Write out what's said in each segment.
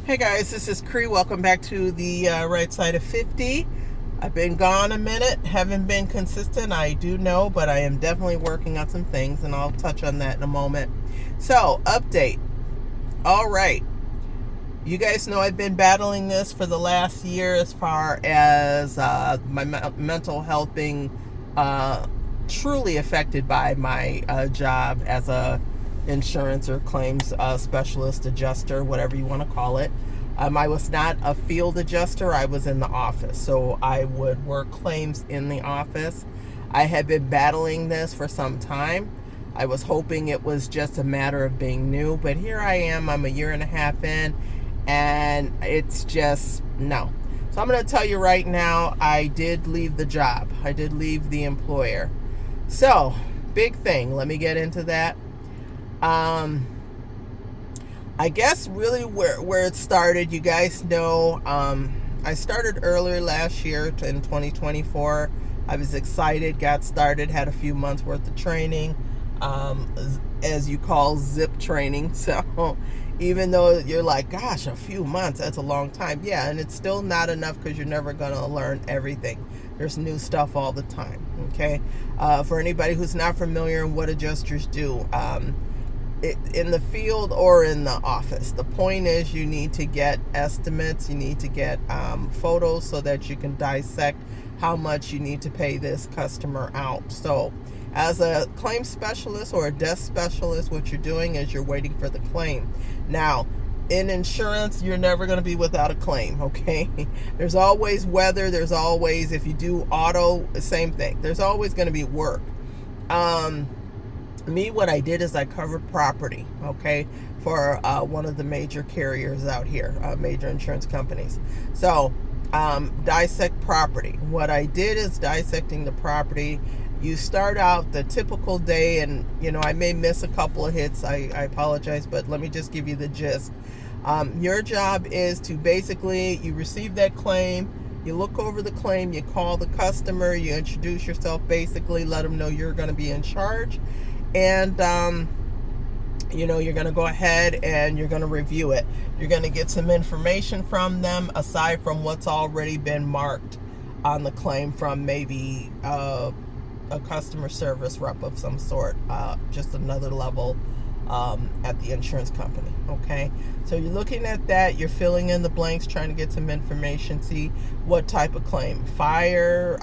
Hey guys, this is Cree. Welcome back to the right side of 50. I've been gone a minute, haven't been consistent, I do know, but I am definitely working on some things, and I'll touch on that in a moment. So, update. All right. You guys know I've been battling this for the last year as far as my mental health being truly affected by my job as a insurance or claims specialist, adjuster, whatever you want to call it. I was not a field adjuster. I was in the office. So I would work claims in the office. I had been battling this for some time. I was hoping it was just a matter of being new, but here I am. I'm a year and a half in, and it's just no. So I'm going to tell you right now, I did leave the job. I did leave the employer. So, big thing. Let me get into that. I guess really where it started, you guys know, I started earlier last year in 2024. I was excited, got started, had a few months worth of training, as you call zip training. So even though you're like, gosh, a few months, that's a long time. Yeah, and it's still not enough because you're never going to learn everything. There's new stuff all the time, okay? For anybody who's not familiar with what adjusters do, in the field or in the office, the point is you need to get estimates, you need to get photos so that you can dissect how much you need to pay this customer out. So as a claim specialist or a desk specialist, what you're doing is you're waiting for the claim. Now, in insurance, you're never going to be without a claim, okay? There's always weather, there's always, if you do auto, same thing. There's always going to be work. What I did is I covered property, okay, for one of the major carriers out here, major insurance companies. So, dissect property. What I did is dissecting the property. You start out the typical day, and I may miss a couple of hits. I apologize, but let me just give you the gist. Your job is to basically, you receive that claim, you look over the claim, you call the customer, you introduce yourself, basically let them know you're going to be in charge. And, you're going to go ahead and you're going to review it. You're going to get some information from them aside from what's already been marked on the claim from maybe a customer service rep of some sort, just another level at the insurance company. Okay, so you're looking at that, you're filling in the blanks, trying to get some information, see what type of claim: fire,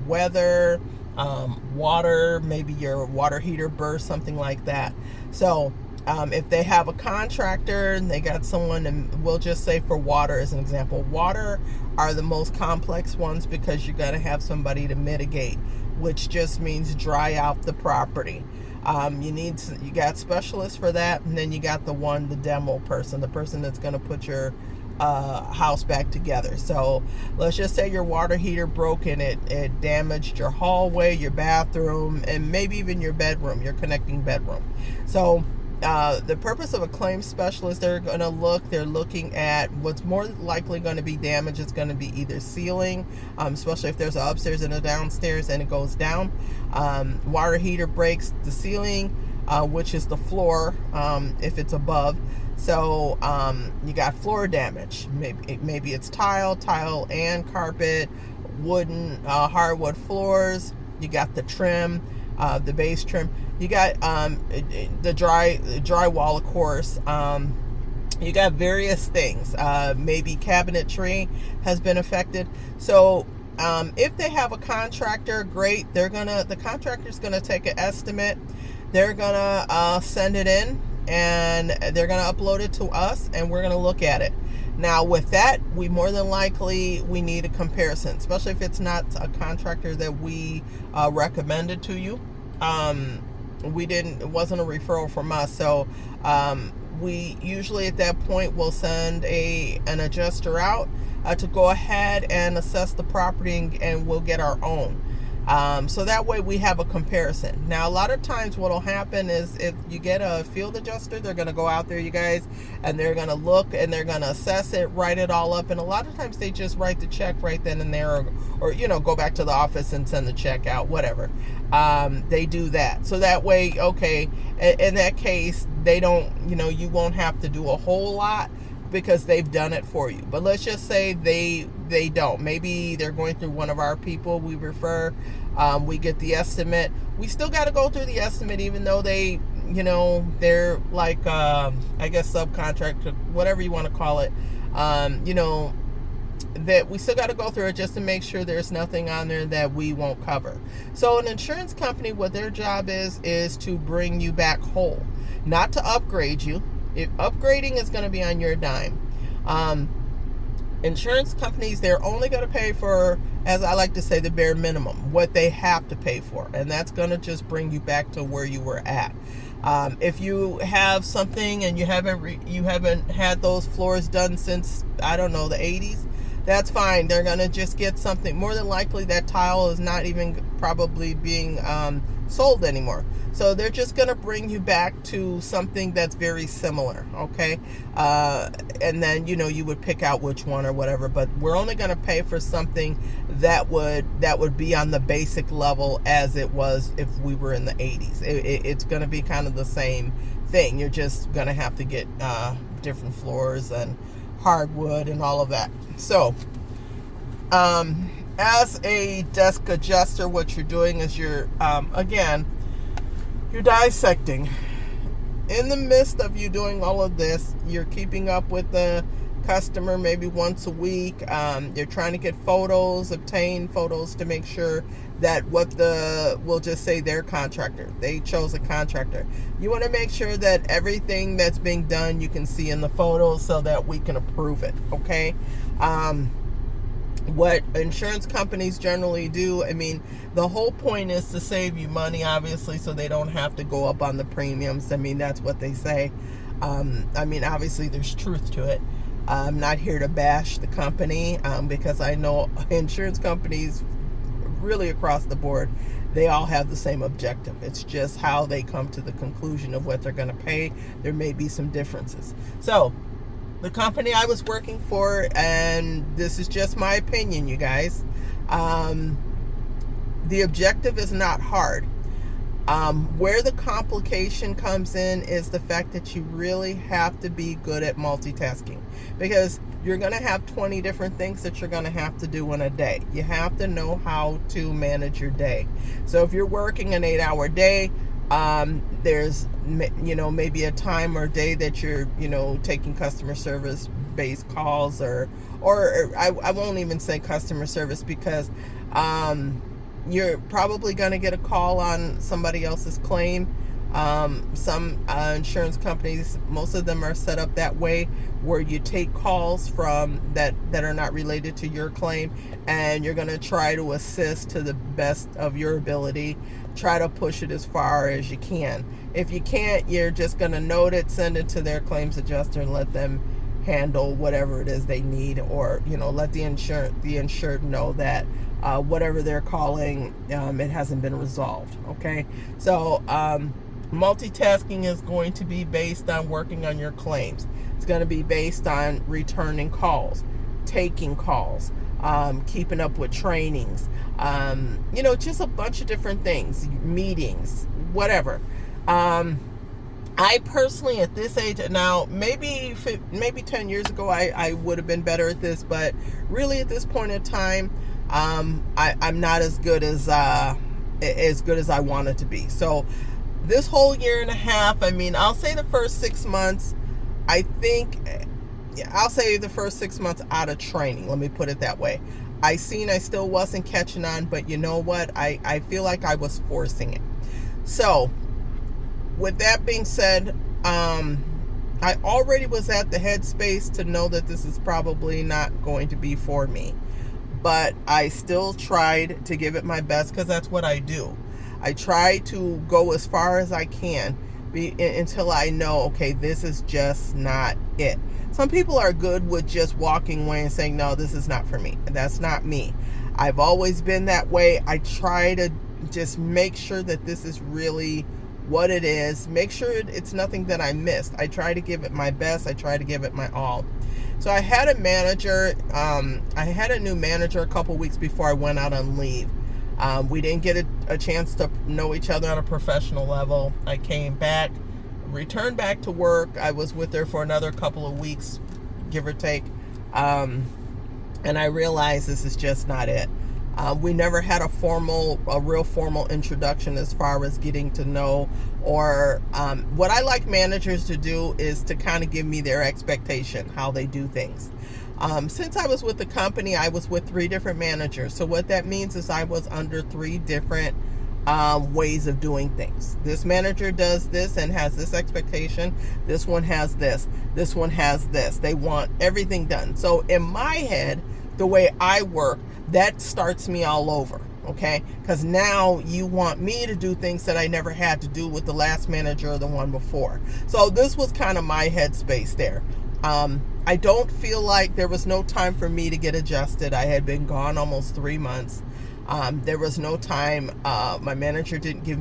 weather, water, maybe your water heater burst, something like that. So if they have a contractor and they got someone, and we'll just say for water as an example, water are the most complex ones because you're going to have somebody to mitigate, which just means dry out the property. You got specialists for that, and then you got the demo person, the person that's going to put your house back together. So let's just say your water heater broke and it damaged your hallway, your bathroom, and maybe even your bedroom, your connecting bedroom. So the purpose of a claims specialist, they're looking at what's more likely going to be damaged. It's going to be either ceiling, especially if there's an upstairs and a downstairs and it goes down. Water heater breaks the ceiling, which is the floor, if it's above. So you got floor damage. Maybe it's tile and carpet, wooden, hardwood floors. You got the trim, the base trim. You got the drywall, of course. You got various things. Maybe cabinetry has been affected. So if they have a contractor, great. The contractor's gonna take an estimate. They're gonna send it in, and they're gonna upload it to us, and we're gonna look at it. Now, with that, we more than likely need a comparison, especially if it's not a contractor that we recommended to you. It wasn't a referral from us, so we usually at that point will send an adjuster out to go ahead and assess the property, and we'll get our own. So that way we have a comparison. Now, a lot of times what will happen is if you get a field adjuster, they're going to go out there, you guys, and they're going to look and they're going to assess it, write it all up. And a lot of times they just write the check right then and there, or go back to the office and send the check out, whatever. They do that. So that way, okay, in that case, they don't, you won't have to do a whole lot. because they've done it for you. But let's just say they don't. Maybe they're going through one of our people we refer. We get the estimate. We still got to go through the estimate, even though they, they're like, I guess subcontract, whatever you want to call it. That we still got to go through it just to make sure there's nothing on there that we won't cover. So an insurance company, what their job is to bring you back whole, not to upgrade you. If upgrading is going to be on your dime. Insurance companies, they're only going to pay for, as I like to say, the bare minimum, what they have to pay for, and that's going to just bring you back to where you were at. If you have something and you haven't had those floors done since, I don't know, the 80s, that's fine. They're going to just get something. More than likely, that tile is not even probably being sold anymore. So they're just going to bring you back to something that's very similar, okay? And then, you would pick out which one or whatever, but we're only going to pay for something that would be on the basic level as it was if we were in the 80s. It's going to be kind of the same thing. You're just going to have to get different floors and hardwood and all of that. So, as a desk adjuster, what you're doing is you're dissecting. In the midst of you doing all of this, you're keeping up with the customer maybe once a week. You're trying to get obtain photos to make sure that we'll just say their contractor, they chose a contractor. You want to make sure that everything that's being done you can see in the photos so that we can approve it, okay? What insurance companies generally do, the whole point is to save you money, obviously, so they don't have to go up on the premiums. That's what they say. Obviously there's truth to it. I'm not here to bash the company, because I know insurance companies really across the board, they all have the same objective. It's just how they come to the conclusion of what they're going to pay. There may be some differences. So the company I was working for, and this is just my opinion, you guys, the objective is not hard. Where the complication comes in is the fact that you really have to be good at multitasking, because you're going to have 20 different things that you're going to have to do in a day. You have to know how to manage your day. So if you're working an 8-hour day, there's maybe a time or day that you're taking customer service based calls, or I won't even say customer service, because you're probably going to get a call on somebody else's claim. Some insurance companies, most of them are set up that way, where you take calls from that are not related to your claim, and you're going to try to assist to the best of your ability. Try to push it as far as you can. If you can't, you're just going to note it, send it to their claims adjuster, and let them handle whatever it is they need, or let the insured know that whatever they're calling, it hasn't been resolved. Okay, so multitasking is going to be based on working on your claims. It's going to be based on returning calls, taking calls, keeping up with trainings, just a bunch of different things, meetings, whatever. I personally, at this age now, maybe 10 years ago, I would have been better at this, but really at this point in time, I'm not as good as I wanted to be. So this whole year and a half, I'll say the first 6 months, I'll say the first 6 months out of training, let me put it that way. I still wasn't catching on, but you know what? I feel like I was forcing it. So with that being said, I already was at the headspace to know that this is probably not going to be for me. But I still tried to give it my best, because that's what I do. I try to go as far as I can until I know, okay, this is just not it. Some people are good with just walking away and saying, no, this is not for me. That's not me. I've always been that way. I try to just make sure that this is really what it is. Make sure it's nothing that I missed. I try to give it my best. I try to give it my all. So I had a manager. I had a new manager a couple weeks before I went out on leave. We didn't get a chance to know each other on a professional level. I came back, returned back to work. I was with her for another couple of weeks, give or take. And I realized this is just not it. We never had a real formal introduction as far as getting to know, or what I like managers to do is to kind of give me their expectation, how they do things. Since I was with the company, I was with 3 different managers. So what that means is I was under 3 different ways of doing things. This manager does this and has this expectation. This one has this. This one has this. They want everything done. So in my head, the way I work, that starts me all over, okay? Because now you want me to do things that I never had to do with the last manager or the one before. So this was kind of my headspace there. I don't feel like there was no time for me to get adjusted. I had been gone almost 3 months. There was no time. My manager didn't give